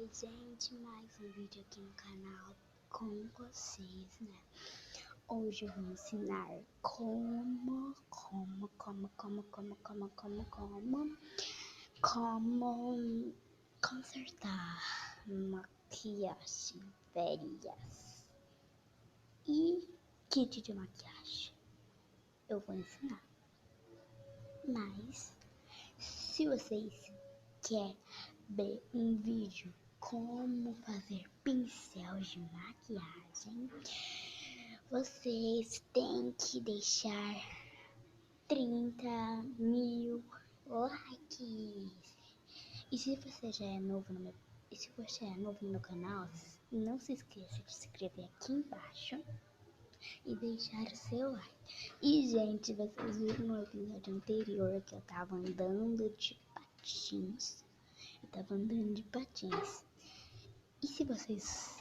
Oi gente, mais um vídeo aqui no canal com vocês, né? Hoje eu vou ensinar como consertar maquiagem velhas e kit de maquiagem. Eu vou ensinar, mas se vocês querem ver um vídeo como fazer pincel de maquiagem, vocês têm que deixar 30.000 likes. E se você já é novo no meu canal, não se esqueça de se inscrever aqui embaixo e deixar o seu like. E gente, vocês viram no episódio anterior que eu tava andando de patins. E se vocês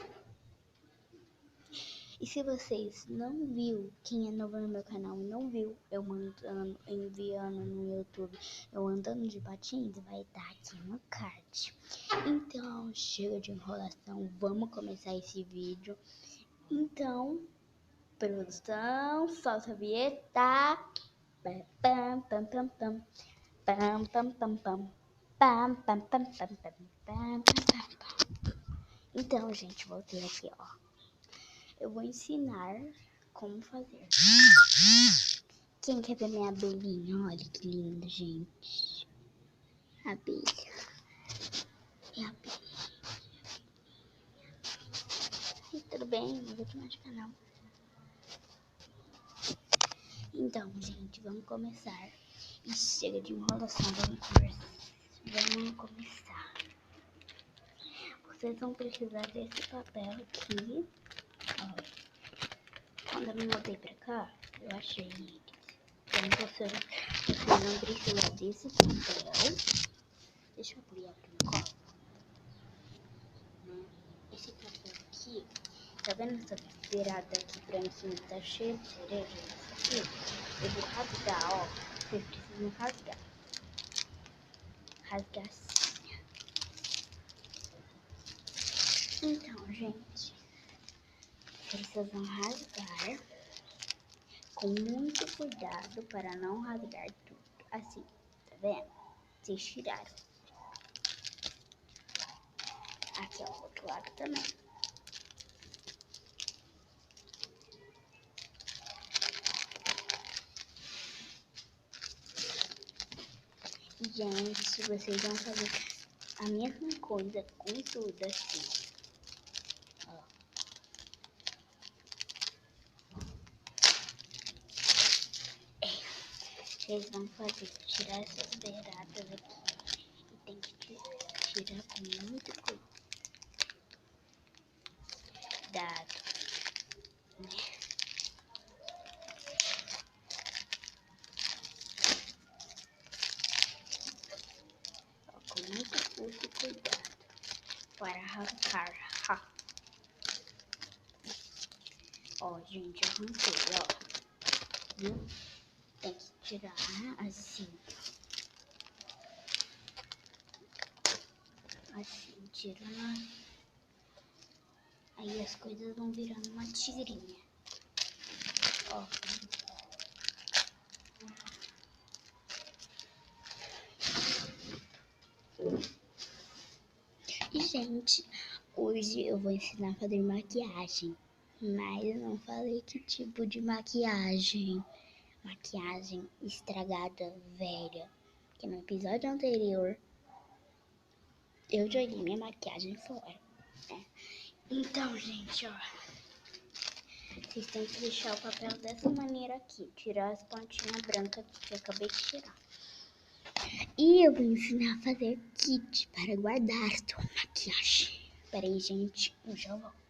não viu, quem é novo no meu canal e não viu eu enviando no YouTube, eu andando de patins, vai estar aqui no card. Então, chega de enrolação, vamos começar esse vídeo. Então, produção, solta a vinheta. Pam, pam, pam, pam. Pam, pam, pam, pam. Pam, pam, pam, pam, pam, pam, pam, pam. Então, gente, voltei aqui, ó. Eu vou ensinar como fazer. Quem quer ver minha abelhinha? Olha que linda, gente. Abelha. É a abelha. E tudo bem? Eu vou te mostrar o canal. Então, gente, vamos começar. E chega de enrolação, vamos começar. Vocês vão precisar desse papel aqui. Olha. Quando eu me mudei pra cá, eu achei ele. Então, vocês não precisam desse papel. Deixa eu abrir aqui no copo. Esse papel aqui, tá vendo essa beirada aqui branquinha? Tá cheia de cereja. Isso aqui, eu vou rasgar, ó. Vocês precisam rasgar. Rasgar assim. Então, gente, precisam rasgar com muito cuidado para não rasgar tudo. Assim, tá vendo? Vocês tiraram. Aqui, ó, o outro lado também. Gente, vocês vão fazer a mesma coisa com tudo assim. Ó. Vocês vão tirar essas beiradas aqui. E tem que tirar com muito cuidado, né? Ó, com muito cuidado para arrancar. Ó, gente, arranquei, ó. Viu? Tem que tirar assim. Assim, tirando. Aí as coisas vão virando uma tirinha. Ó. E, gente, hoje eu vou ensinar a fazer maquiagem. Mas eu não falei que tipo de maquiagem. Maquiagem estragada, velha. Porque no episódio anterior eu joguei minha maquiagem fora, né? Então, gente, ó. Vocês têm que deixar o papel dessa maneira aqui. Tirar as pontinhas brancas que eu acabei de tirar. E eu vou ensinar a fazer kit para guardar sua maquiagem. Pera aí, gente. Eu já volto.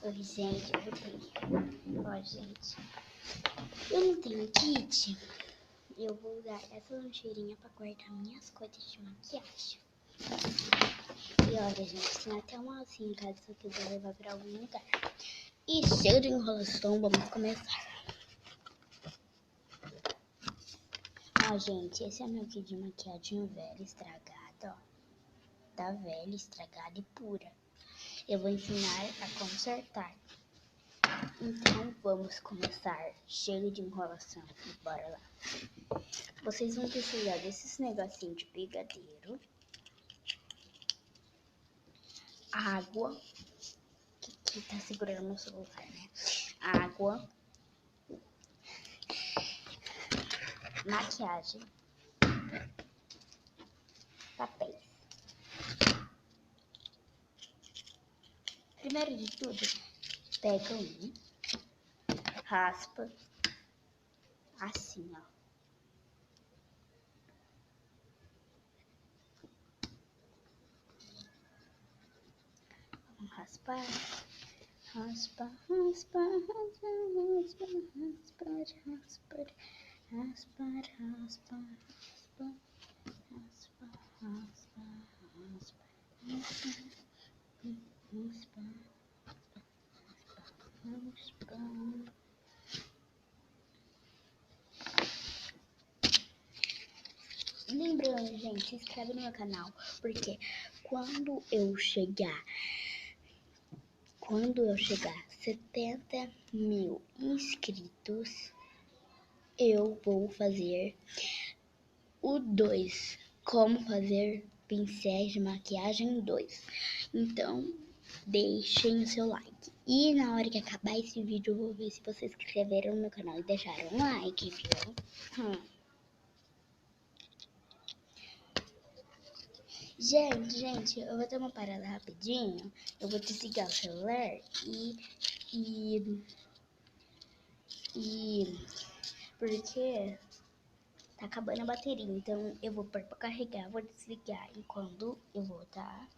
Oi, gente, eu voltei. Ó, gente, eu não tenho kit. Eu vou usar essa lancheirinha pra guardar minhas coisas de maquiagem. E olha, gente, tem até uma alcinha em casa se eu quiser levar pra algum lugar. E chega de enrolação, vamos começar. Ó, gente, esse é meu kit de maquiagem velha, estragada, ó. Tá velha, estragada e pura. Eu vou ensinar a consertar. Então, vamos começar. Chega de enrolação. Bora lá. Vocês vão precisar desses negocinhos de brigadeiro. Água. Que tá segurando meu celular, né? Água. Maquiagem. Papéis. Primeiro de tudo, pega um, raspa, assim, ó. Vamos raspar, raspa, raspa, raspa, raspa, raspa, raspa, raspa, raspa, raspa, raspa, raspa, raspa, raspa, raspa. Lembrando, gente, se inscreve no meu canal, porque quando eu chegar 70 mil inscritos, eu vou fazer o 2, como fazer pincéis de maquiagem 2. Então, deixem o seu like. E na hora que acabar esse vídeo, eu vou ver se vocês se inscreveram no meu canal e deixaram um like, viu? Gente, eu vou ter uma parada rapidinho. Eu vou desligar o celular e porque tá acabando a bateria. Então eu vou pôr pra carregar, vou desligar e quando eu voltar